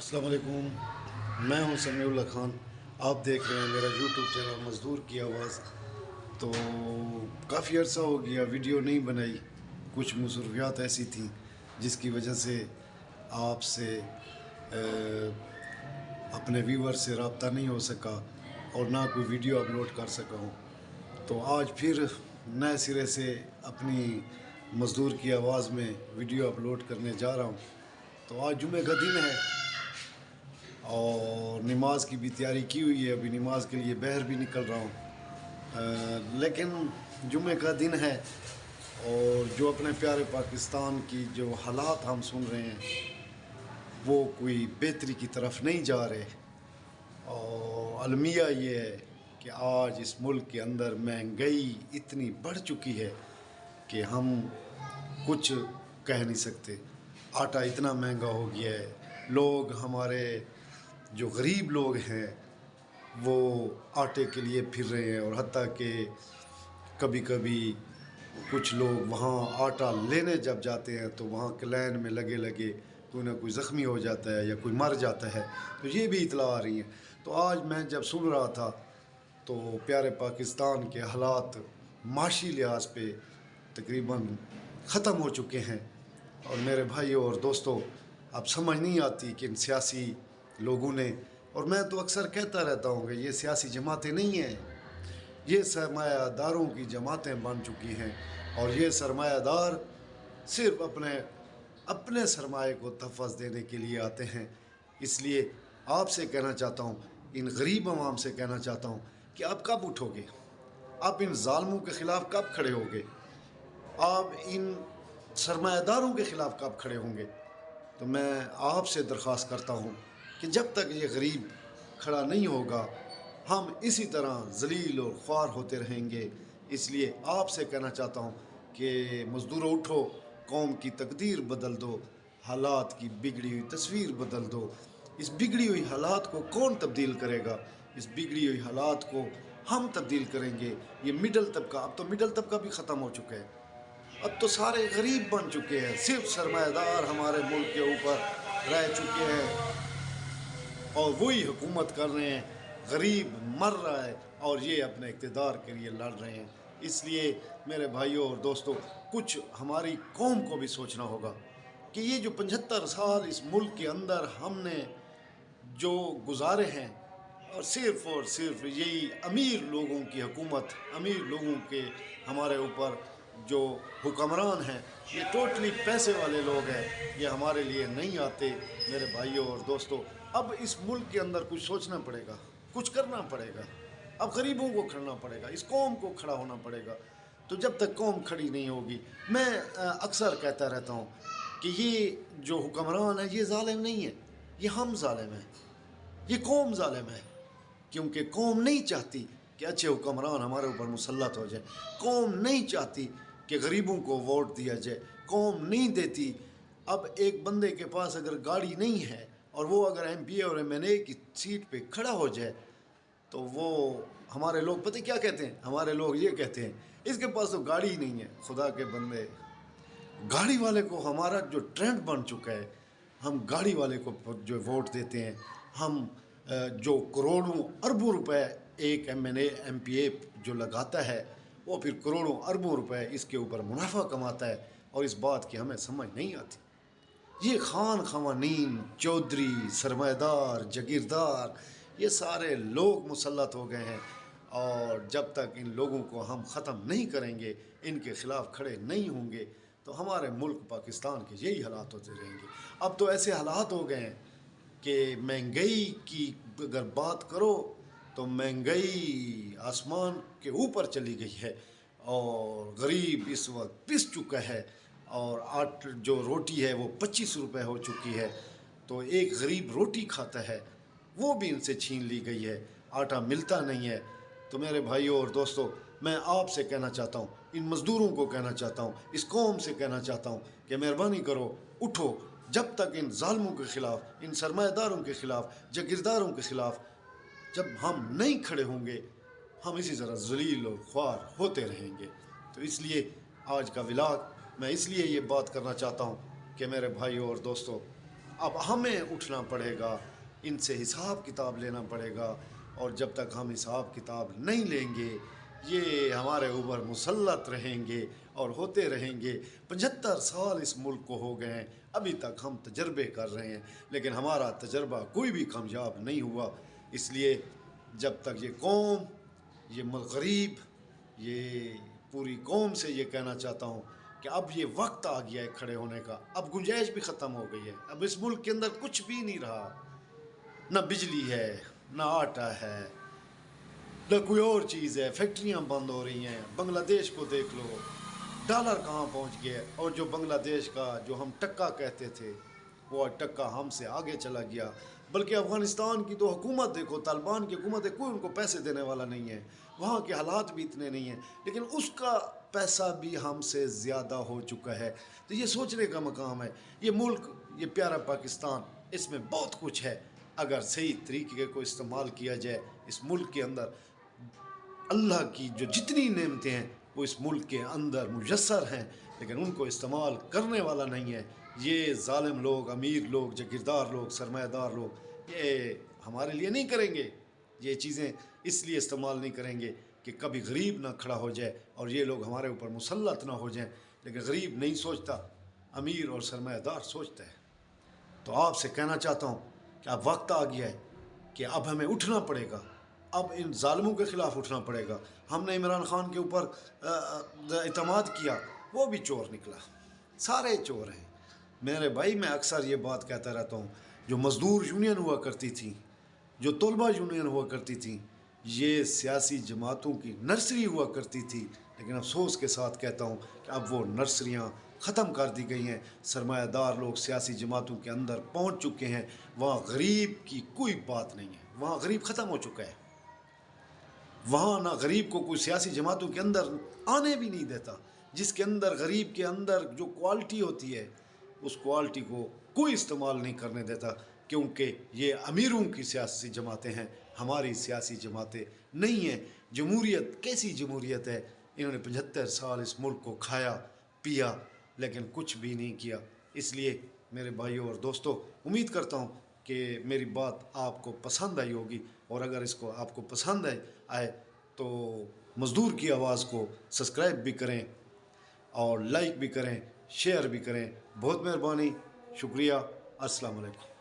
السلام علیکم، میں ہوں سمیع اللہ خان۔ آپ دیکھ رہے ہیں میرا یوٹیوب چینل مزدور کی آواز۔ تو کافی عرصہ ہو گیا ویڈیو نہیں بنائی، کچھ مصروفیات ایسی تھیں جس کی وجہ سے آپ سے اپنے ویور سے رابطہ نہیں ہو سکا اور نہ کوئی ویڈیو اپلوڈ کر سکا ہوں۔ تو آج پھر نئے سرے سے اپنی مزدور کی آواز میں ویڈیو اپلوڈ کرنے جا رہا ہوں۔ تو آج جمعہ کا دن ہے اور نماز کی بھی تیاری کی ہوئی ہے، ابھی نماز کے لیے باہر بھی نکل رہا ہوں، لیکن جمعہ کا دن ہے اور جو اپنے پیارے پاکستان کی جو حالات ہم سن رہے ہیں وہ کوئی بہتری کی طرف نہیں جا رہے، اور المیہ یہ ہے کہ آج اس ملک کے اندر مہنگائی اتنی بڑھ چکی ہے کہ ہم کچھ کہہ نہیں سکتے۔ آٹا اتنا مہنگا ہو گیا ہے، لوگ ہمارے جو غریب لوگ ہیں وہ آٹے کے لیے پھر رہے ہیں، اور حتیٰ کہ کبھی کبھی کچھ لوگ وہاں آٹا لینے جب جاتے ہیں تو وہاں کے لائن میں لگے کوئی نہ کوئی زخمی ہو جاتا ہے یا کوئی مر جاتا ہے، تو یہ بھی اطلاع آ رہی ہیں۔ تو آج میں جب سن رہا تھا تو پیارے پاکستان کے حالات معاشی لحاظ پہ تقریباً ختم ہو چکے ہیں، اور میرے بھائیوں اور دوستوں اب سمجھ نہیں آتی کہ ان سیاسی لوگوں نے، اور میں تو اکثر کہتا رہتا ہوں کہ یہ سیاسی جماعتیں نہیں ہیں، یہ سرمایہ داروں کی جماعتیں بن چکی ہیں، اور یہ سرمایہ دار صرف اپنے سرمایہ کو تحفظ دینے کے لیے آتے ہیں۔ اس لیے آپ سے کہنا چاہتا ہوں، ان غریب عوام سے کہنا چاہتا ہوں کہ آپ کب اٹھو گے؟ آپ ان ظالموں کے خلاف کب کھڑے ہوگے؟ آپ ان سرمایہ داروں کے خلاف کب کھڑے ہوں گے؟ تو میں آپ سے درخواست کرتا ہوں کہ جب تک یہ غریب کھڑا نہیں ہوگا ہم اسی طرح ذلیل اور خوار ہوتے رہیں گے۔ اس لیے آپ سے کہنا چاہتا ہوں کہ مزدوروں اٹھو، قوم کی تقدیر بدل دو، حالات کی بگڑی ہوئی تصویر بدل دو۔ اس بگڑی ہوئی حالات کو کون تبدیل کرے گا؟ اس بگڑی ہوئی حالات کو ہم تبدیل کریں گے۔ یہ مڈل طبقہ، اب تو مڈل طبقہ بھی ختم ہو چکا ہے، اب تو سارے غریب بن چکے ہیں، صرف سرمایہ دار ہمارے ملک کے اوپر رہ چکے ہیں اور وہی حکومت کر رہے ہیں۔ غریب مر رہا ہے اور یہ اپنے اقتدار کے لیے لڑ رہے ہیں۔ اس لیے میرے بھائیوں اور دوستوں، کچھ ہماری قوم کو بھی سوچنا ہوگا کہ یہ جو 75 سال اس ملک کے اندر ہم نے جو گزارے ہیں، اور صرف یہی امیر لوگوں کی حکومت، امیر لوگوں کے ہمارے اوپر جو حکمران ہیں، یہ ٹوٹلی پیسے والے لوگ ہیں، یہ ہمارے لیے نہیں آتے۔ میرے بھائیوں اور دوستوں، اب اس ملک کے اندر کچھ سوچنا پڑے گا، کچھ کرنا پڑے گا، اب غریبوں کو کھڑنا پڑے گا، اس قوم کو کھڑا ہونا پڑے گا۔ تو جب تک قوم کھڑی نہیں ہوگی، میں اکثر کہتا رہتا ہوں کہ یہ جو حکمران ہے یہ ظالم نہیں ہے، یہ ہم ظالم ہیں، یہ قوم ظالم ہے، کیونکہ قوم نہیں چاہتی کہ اچھے حکمران ہمارے اوپر مسلط ہو جائے، قوم نہیں چاہتی کہ غریبوں کو ووٹ دیا جائے، قوم نہیں دیتی۔ اب ایک بندے کے پاس اگر گاڑی نہیں ہے اور وہ اگر ایم پی اے اور MNA کی سیٹ پہ کھڑا ہو جائے تو وہ ہمارے لوگ پتہ کیا کہتے ہیں؟ ہمارے لوگ یہ کہتے ہیں اس کے پاس تو گاڑی ہی نہیں ہے۔ خدا کے بندے، گاڑی والے کو ہمارا جو ٹرینڈ بن چکا ہے، ہم گاڑی والے کو جو ووٹ دیتے ہیں، ہم جو کروڑوں اربوں روپے ایک MNA MPA جو لگاتا ہے وہ پھر کروڑوں اربوں روپے اس کے اوپر منافع کماتا ہے، اور اس بات کی ہمیں سمجھ نہیں آتی۔ یہ خان خوانین، چودھری، سرمایہ دار، جاگیردار، یہ سارے لوگ مسلط ہو گئے ہیں، اور جب تک ان لوگوں کو ہم ختم نہیں کریں گے، ان کے خلاف کھڑے نہیں ہوں گے، تو ہمارے ملک پاکستان کے یہی حالات ہوتے رہیں گے۔ اب تو ایسے حالات ہو گئے ہیں کہ مہنگائی کی اگر بات کرو تو مہنگائی آسمان کے اوپر چلی گئی ہے، اور غریب اس وقت پس چکا ہے، اور جو روٹی ہے وہ 25 روپے ہو چکی ہے، تو ایک غریب روٹی کھاتا ہے وہ بھی ان سے چھین لی گئی ہے، آٹا ملتا نہیں ہے۔ تو میرے بھائیوں اور دوستوں، میں آپ سے کہنا چاہتا ہوں، ان مزدوروں کو کہنا چاہتا ہوں، اس قوم سے کہنا چاہتا ہوں کہ مہربانی کرو، اٹھو۔ جب تک ان ظالموں کے خلاف، ان سرمایہ داروں کے خلاف، جاگیرداروں کے خلاف جب ہم نہیں کھڑے ہوں گے، ہم اسی طرح ذلیل اور خوار ہوتے رہیں گے۔ تو اس لیے آج کا ولاگ میں اس لیے یہ بات کرنا چاہتا ہوں کہ میرے بھائیوں اور دوستوں، اب ہمیں اٹھنا پڑے گا، ان سے حساب کتاب لینا پڑے گا، اور جب تک ہم حساب کتاب نہیں لیں گے یہ ہمارے اوپر مسلط رہیں گے اور ہوتے رہیں گے۔ 75 سال اس ملک کو ہو گئے ہیں، ابھی تک ہم تجربے کر رہے ہیں، لیکن ہمارا تجربہ کوئی بھی کامیاب نہیں ہوا۔ اس لیے جب تک یہ قوم، یہ ملک غریب، یہ پوری قوم سے یہ کہنا چاہتا ہوں کہ اب یہ وقت آ گیا ہے کھڑے ہونے کا، اب گنجائش بھی ختم ہو گئی ہے، اب اس ملک کے اندر کچھ بھی نہیں رہا، نہ بجلی ہے، نہ آٹا ہے، نہ کوئی اور چیز ہے، فیکٹریاں بند ہو رہی ہیں۔ بنگلہ دیش کو دیکھ لو، ڈالر کہاں پہنچ گیا، اور جو بنگلہ دیش کا جو ہم ٹکا کہتے تھے وہ ٹکا ہم سے آگے چلا گیا۔ بلکہ افغانستان کی تو حکومت دیکھو، طالبان کی حکومت ہے، کوئی ان کو پیسے دینے والا نہیں ہے، وہاں کے حالات بھی اتنے نہیں ہیں، لیکن اس کا پیسہ بھی ہم سے زیادہ ہو چکا ہے۔ تو یہ سوچنے کا مقام ہے، یہ ملک، یہ پیارا پاکستان، اس میں بہت کچھ ہے اگر صحیح طریقے کو استعمال کیا جائے۔ اس ملک کے اندر اللہ کی جو جتنی نعمتیں ہیں وہ اس ملک کے اندر میسر ہیں، لیکن ان کو استعمال کرنے والا نہیں ہے۔ یہ ظالم لوگ، امیر لوگ، جاگیردار لوگ، سرمایہ دار لوگ یہ ہمارے لیے نہیں کریں گے، یہ چیزیں اس لیے استعمال نہیں کریں گے کہ کبھی غریب نہ کھڑا ہو جائے اور یہ لوگ ہمارے اوپر مسلط نہ ہو جائیں، لیکن غریب نہیں سوچتا، امیر اور سرمایہ دار سوچتا ہے۔ تو آپ سے کہنا چاہتا ہوں کہ اب وقت آ گیا ہے کہ اب ہمیں اٹھنا پڑے گا، اب ان ظالموں کے خلاف اٹھنا پڑے گا۔ ہم نے عمران خان کے اوپر اعتماد کیا، وہ بھی چور نکلا، سارے چور ہیں میرے بھائی۔ میں اکثر یہ بات کہتا رہتا ہوں، جو مزدور یونین ہوا کرتی تھی، جو طلبہ یونین ہوا کرتی تھی، یہ سیاسی جماعتوں کی نرسری ہوا کرتی تھی، لیکن افسوس کے ساتھ کہتا ہوں کہ اب وہ نرسریاں ختم کر دی گئی ہیں۔ سرمایہ دار لوگ سیاسی جماعتوں کے اندر پہنچ چکے ہیں، وہاں غریب کی کوئی بات نہیں ہے، وہاں غریب ختم ہو چکا ہے، وہاں نہ غریب کو کوئی سیاسی جماعتوں کے اندر آنے بھی نہیں دیتا۔ جس کے اندر غریب کے اندر جو کوالٹی ہوتی ہے اس کوالٹی کو کوئی استعمال نہیں کرنے دیتا، کیونکہ یہ امیروں کی سیاسی جماعتیں ہیں، ہماری سیاسی جماعتیں نہیں ہیں۔ جمہوریت کیسی جمہوریت ہے؟ انہوں نے 75 سال اس ملک کو کھایا پیا لیکن کچھ بھی نہیں کیا۔ اس لیے میرے بھائیوں اور دوستوں، امید کرتا ہوں کہ میری بات آپ کو پسند آئی ہوگی، اور اگر اس کو آپ کو پسند آئے تو مزدور کی آواز کو سبسکرائب بھی کریں اور لائک بھی کریں، شیئر بھی کریں۔ بہت مہربانی، شکریہ، السلام علیکم۔